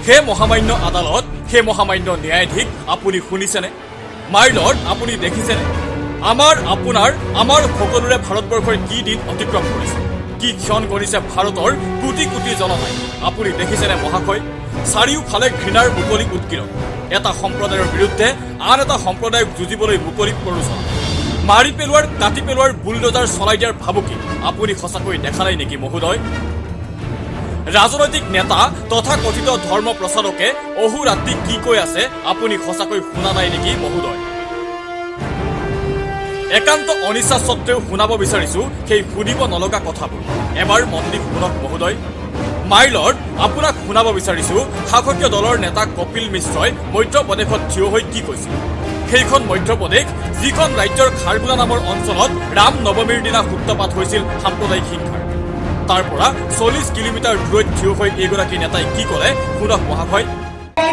হে মহামান্য আদালত, হে মহামান্য ন্যায়াধীশ, আপুনি শুনিছেনে? মাই লৰ্ড, আপুনি দেখিছেনে? আমাৰ সকলোৰে ভাৰতবৰ্ষৰ কি দিন অতিক্ৰম কৰিছে, কি ক্ষণ কৰিছে ভাৰতৰ কোটি কোটি জনতাই। আপুনি দেখিছেনে মহাশয়? চাৰিওফালে ঘৃণাৰ মুকলি উৎকীৰ্ণ। এটা সম্প্ৰদায়ৰ বিৰুদ্ধে আন এটা সম্প্ৰদায়ক যুঁজিবলৈ মুকলি প্ৰৰোচনা, মাৰি পেলোৱাৰ, কাটি পেলোৱাৰ, বুলডোজাৰ চলাই দিয়াৰ ভাবুকি আপুনি সঁচাকৈ দেখা নাই নেকি মহোদয়? ৰাজনৈতিক নেতা তথা কথিত ধৰ্ম প্ৰচাৰকে অহোৰাত্ৰি কি কৈ আছে আপুনি সঁচাকৈ শুনা নাই নেকি মহোদয়? একান্ত অনিচ্ছা সত্ত্বেও শুনাব বিচাৰিছো সেই শুনিব নলগা কথাবোৰ। এবাৰ মন দি শুনক মহোদয়। মাই লৰ্ড, আপোনাক শুনাব বিচাৰিছো শাসকীয় দলৰ নেতা কপিল মিশ্ৰই মধ্য প্ৰদেশত থিয় হৈ কি কৈছিল। সেইখন মধ্য প্ৰদেশ যিখন ৰাজ্যৰ খাৰগুনা নামৰ অঞ্চলত ৰাম নৱমীৰ দিনা সূত্ৰপাত হৈছিল সাম্প্ৰদায়িক হিংসাৰ। তাৰ পৰা 40 কিলোমিটাৰ দূৰৈত থিয় হৈ এইগৰাকী নেতাই কি ক'লে শুনক মহাশয়।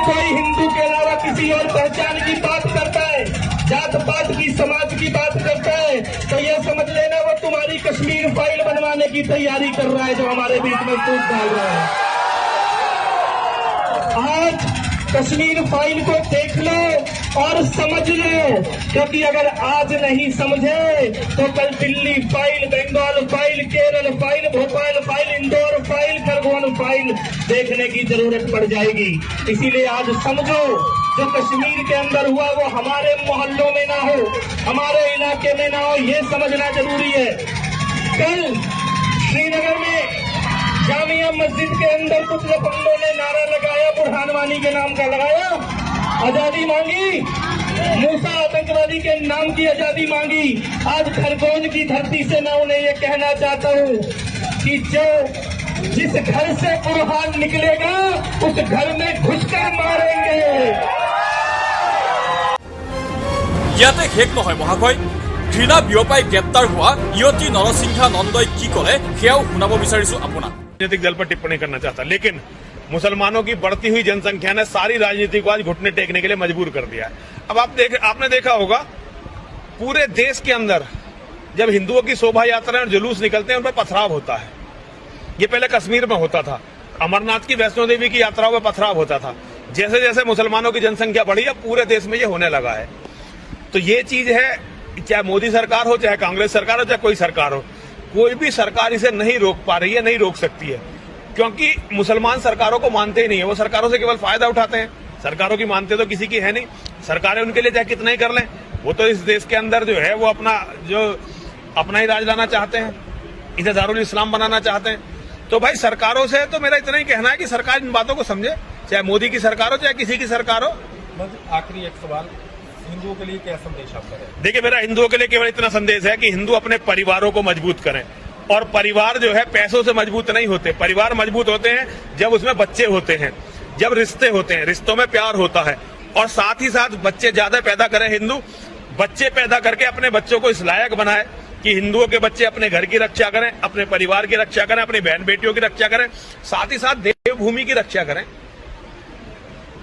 कोई हिंदू के अलावा किसी और पहचान की बात करता है, जात पात की, समाज की बात करता है, तो ये समझ लेना वो तुम्हारी कश्मीर फाइल बनवाने की तैयारी कर रहा है, जो हमारे बीच में फूट डाल रहा है। आज कश्मीर फाइल को देख लो और समझ लो, क्योंकि अगर आज नहीं समझे तो कल Delhi file, Bengal file, Kerala file, Bhopal file, Indore file, Khargone file देखने की जरूरत पड़ जाएगी। इसीलिए आज समझो, जो कश्मीर के अंदर हुआ वो हमारे मोहल्लों में ना हो, हमारे इलाके में ना हो, ये समझना जरूरी है। कल श्रीनगर में जामिया मस्जिद के अंदर कुछ लोगों ने नारा लगाया, बुरहान वानी के नाम का लगाया, आजादी मांगी, मूसा आतंकवादी के नाम की आजादी मांगी। आज खरगोन की धरती से मैं उन्हें ये कहना चाहता हूँ कि जिस घर से बुरहान निकलेगा उस घर में घुसकर मारेंगे। ইয়াতে শেষ নহয় মহাশয়। ঘৃণা বিয়পাই গ্ৰেপ্তাৰ হোৱা ইয়তি নৰসিংহা নন্দই কি ক'লে সেয়াও শুনাব বিচাৰিছো আপোনাক। राजनीतिक दल पर टिप्पणी करना चाहता, लेकिन मुसलमानों की बढ़ती हुई जनसंख्या ने सारी राजनीति को आज घुटने टेकने के लिए मजबूर कर दिया है। अब आपने देखा होगा पूरे देश के अंदर जब हिंदुओं की शोभा यात्रा और जुलूस निकलते हैं उन पर पथराव होता है। ये पहले कश्मीर में होता था, अमरनाथ की, वैष्णो देवी की यात्राओं में पथराव होता था। जैसे जैसे मुसलमानों की जनसंख्या बढ़ी है पूरे देश में ये होने लगा है। तो ये चीज है, चाहे मोदी सरकार हो, चाहे कांग्रेस सरकार हो, चाहे कोई सरकार हो, कोई भी सरकार इसे नहीं रोक पा रही है, नहीं रोक सकती है, क्योंकि मुसलमान सरकारों को मानते ही नहीं है। वो सरकारों से केवल फायदा उठाते हैं, सरकारों की मानते तो किसी की है नहीं। सरकारें उनके लिए चाहे कितना ही कर लें, वो तो इस देश के अंदर जो है वो अपना ही राज लाना चाहते हैं, इसे दारुल इस्लाम बनाना चाहते हैं। तो भाई सरकारों से तो मेरा इतना ही कहना है कि सरकार इन बातों को समझे, चाहे मोदी की सरकार हो, चाहे किसी की सरकार हो। आखिरी एक सवाल, हिंदुओं के लिए क्या संदेश आपका है? देखिए, मेरा हिंदुओं के लिए केवल इतना संदेश है कि हिंदू अपने परिवारों को मजबूत करें। और परिवार जो है पैसों से मजबूत नहीं होते, परिवार मजबूत होते हैं जब उसमें बच्चे होते हैं, जब रिश्ते होते हैं, रिश्तों में प्यार होता है, और साथ ही साथ बच्चे ज्यादा पैदा करें। हिंदू बच्चे पैदा करके अपने बच्चों को इस लायक बनाए कि हिंदुओं के बच्चे अपने घर की रक्षा करें, अपने परिवार की रक्षा करें, अपनी बहन बेटियों की रक्षा करें, साथ ही साथ देवभूमि की रक्षा करें,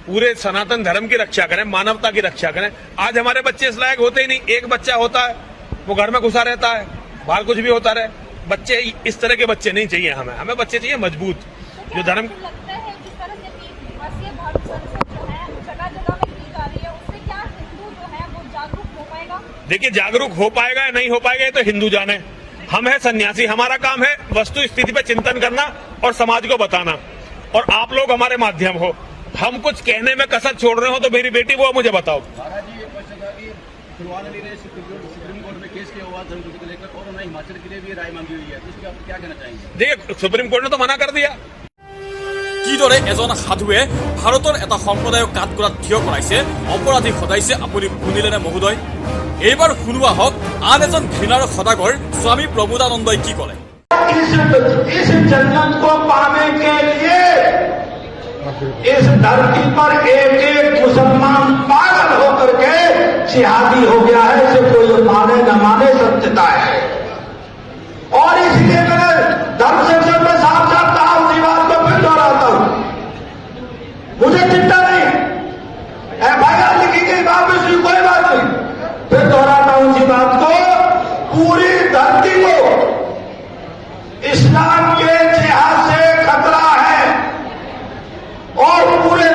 पूरे सनातन धर्म की रक्षा करें, मानवता की रक्षा करें। आज हमारे बच्चे इस लायक होते ही नहीं। एक बच्चा होता है वो घर में घुसा रहता है, बाहर कुछ भी होता रहे। बच्चे इस तरह के बच्चे नहीं चाहिए हमें बच्चे चाहिए मजबूत, जो धर्म। देखिए, जागरूक हो पाएगा या नहीं हो पाएगा ये तो हिंदू जाने। हम है सन्यासी, हमारा काम है वस्तु स्थिति पे चिंतन करना और समाज को बताना, और आप लोग हमारे माध्यम हो। हम कुछ कहने में कसर छोड़ रहे हो तो मेरी बेटी वो मुझे बताओ। सुप्रीम कोर्ट में केस किया हुआ धर्म को लेकर, और उन्होंने हिमाचल के लिए भी राय मांगी हुई है, तो इसके आप क्या कहना चाहेंगे? देखिए, सुप्रीम कोर्ट ने तो मना कर दिया। কিদৰে এজন সাধুৱে ভাৰতৰ এটা সম্প্ৰদায়ক কাঠগড়াত থিয় কৰাইছে, অপৰাধী সদাইছে আপুনি শুনিলেনে মহোদয়? এইবাৰ শুনোৱা হওক আন এজন ঘৃণাৰ সদাগৰ স্বামী প্ৰবোধানন্দই কি ক'লে। इस जन्नत को पाने के लिए इस धरती पर एक एक मुसलमान पागल होकर के जिहादी हो गया है। इसे कोई माने न माने सत्यता है, और इसलिए मैं धर्म से मैं साफ साफ कहा, उसी बात को फिर दोहराता हूं। मुझे चिंता नहीं, FIR लिखी गई बात में कोई बात नहीं, फिर दोहराता हूं उसी बात को। पूरी धरती को इस्लाम के जिहाद से खतरा है, और पूरे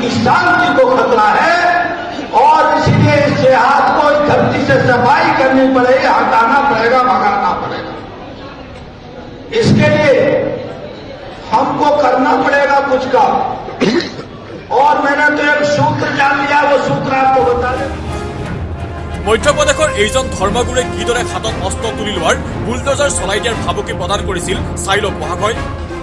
की शांति को खतरा है और इसलिए इस जिहाद को इस धरती से सफाई करनी पड़ेगी, हटाना पड़ेगा, भगाना पड़ेगा। इसके लिए हमको करना पड़ेगा कुछ काम, और मैंने तो एक सूत्र जान लिया, वो सूत्र आपको बता दें। মধ্যপ্ৰদেশৰ এইজন ধৰ্মগুৰুৱে কিদৰে হাতত অস্ত্ৰ তুলি লোৱাৰ বুলডোজাৰ চলাই দিয়াৰ ভাবুকি প্ৰদান কৰিছিল চাই লওক মহাশয়।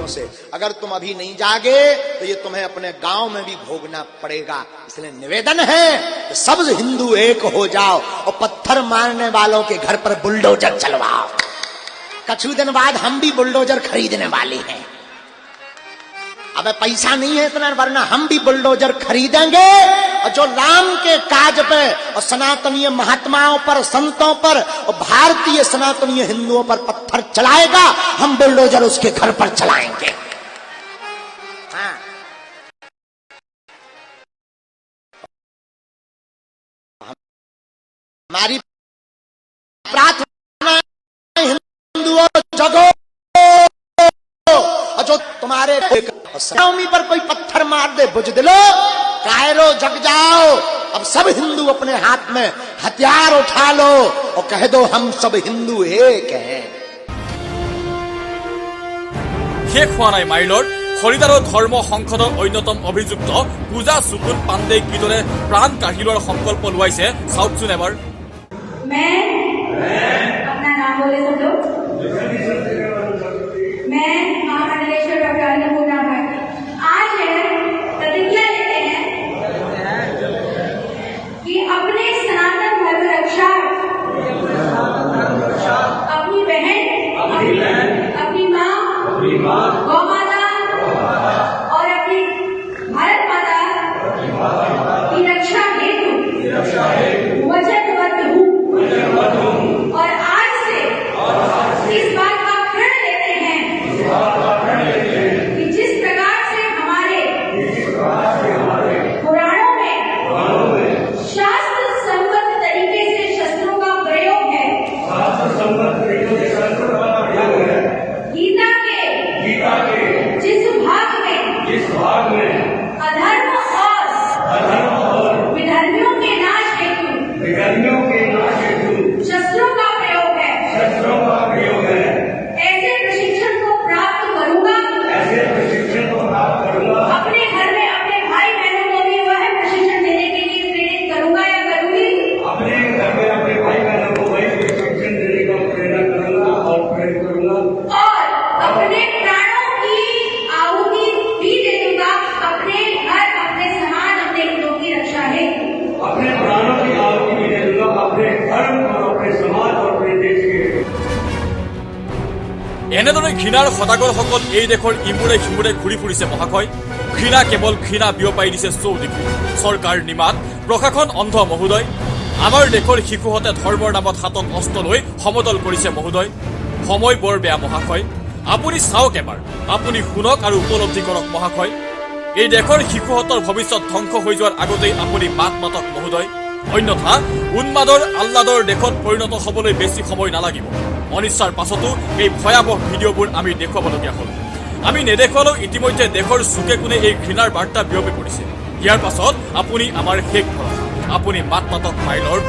से अगर तुम अभी नहीं जागे तो ये तुम्हें अपने गांव में भी भोगना पड़ेगा। इसलिए निवेदन है कि सब हिंदू एक हो जाओ और पत्थर मारने वालों के घर पर बुलडोजर चलवाओ। कुछ दिन बाद हम भी बुलडोजर खरीदने वाले हैं। अब पैसा नहीं है इतना, वरना हम भी बुलडोजर खरीदेंगे और जो राम के काज पे और सनातनीय महात्माओं पर, संतों पर और भारतीय सनातनीय हिंदुओं पर पत्थर चलाएगा, हम बुलडोजर उसके घर पर चलाएंगे। हाँ। हमारी प्रार्थना हिंदुओं जगो, और जो तुम्हारे नवमी पर कोई पत्थर मार दे बुझ दिलो, कायरो जग जाओ। अब सब हिंदू अपने हाथ में हथियार उठा लो और कह दो हम सब हिंदू एक हैं। শেষ হোৱা নাই মাইলৰ হৰিদ্বাৰৰ ধৰ্ম সংসদৰ অন্যতম অভিযুক্ত পূজা সুকুন পাণ্ডে কিদৰে প্ৰাণ কাঢ়ি লোৱাৰ সংকল্প লোৱাইছে চাওকচোন এবাৰ। मैं अपना नाम बोले सब लोग। मैं महामंडलेश्वर डॉक्टर अन्नपूर्णा भट्ट आज प्रतिज्ञा लेते हैं कि अपने सनातन धर्म रक्षा, अपनी बहन, अपनी माँ, गौ माता और अपनी भारत माता की रक्षा हेतु वचनबद्ध हूँ। और आज से इस बात का प्रण लेते हैं कि जिस प्रकार से हमारे पुराणों में शास्त्र संबद्ध तरीके से शस्त्रों का प्रयोग है, गीता के जिस भाग में अधर्म और विधर्मियों के नाश हेतु शस्त्रों का प्रयोग है, ऐसे प्रशिक्षण को प्राप्त करूंगा। अपने घर में अपने भाई बहनों को भी वह प्रशिक्षण देने के लिए प्रेरित करूंगा या करूंगी। और अपने प्राणों की आहुति भी दे दूंगा अपने घर, अपने समाज, अपने हितों की रक्षा हेतु। এনেদৰে ঘৃণাৰ সদাগৰসকল এই দেশৰ ইমূৰে সিমূৰে ঘূৰি ফুৰিছে মহাশয়। ঘৃণা কেৱল ঘৃণা বিয়পাই দিছে চৌদিশে। চৰকাৰ নিমাত, প্ৰশাসন অন্ধ মহোদয়। আমাৰ দেশৰ শিশুহঁতে ধৰ্মৰ নামত হাতত অস্ত্ৰ লৈ সমদল কৰিছে মহোদয়। সময় বৰ বেয়া মহাশয়। আপুনি চাওক এবাৰ, আপুনি শুনক আৰু উপলব্ধি কৰক মহাশয়। এই দেশৰ শিশুহঁতৰ ভৱিষ্যত ধ্বংস হৈ যোৱাৰ আগতেই আপুনি মাত মাতক মহোদয়। অন্যথা উন্মাদৰ আহ্লাদৰ দেশত পৰিণত হ'বলৈ বেছি সময় নালাগিব। অনিচ্ছাৰ পাছতো এই ভয়াৱহ ভিডিঅ'বোৰ আমি দেখুৱাবলগীয়া হ'ল। আমি নেদেখুৱালেও ইতিমধ্যে দেশৰ চুকে কোণে এই ঘৃণাৰ বাৰ্তা বিয়পি পৰিছে। ইয়াৰ পাছত আপুনি আমাৰ শেষ ভৰসা। আপুনি মাত মাতক মাই লৰ্ড।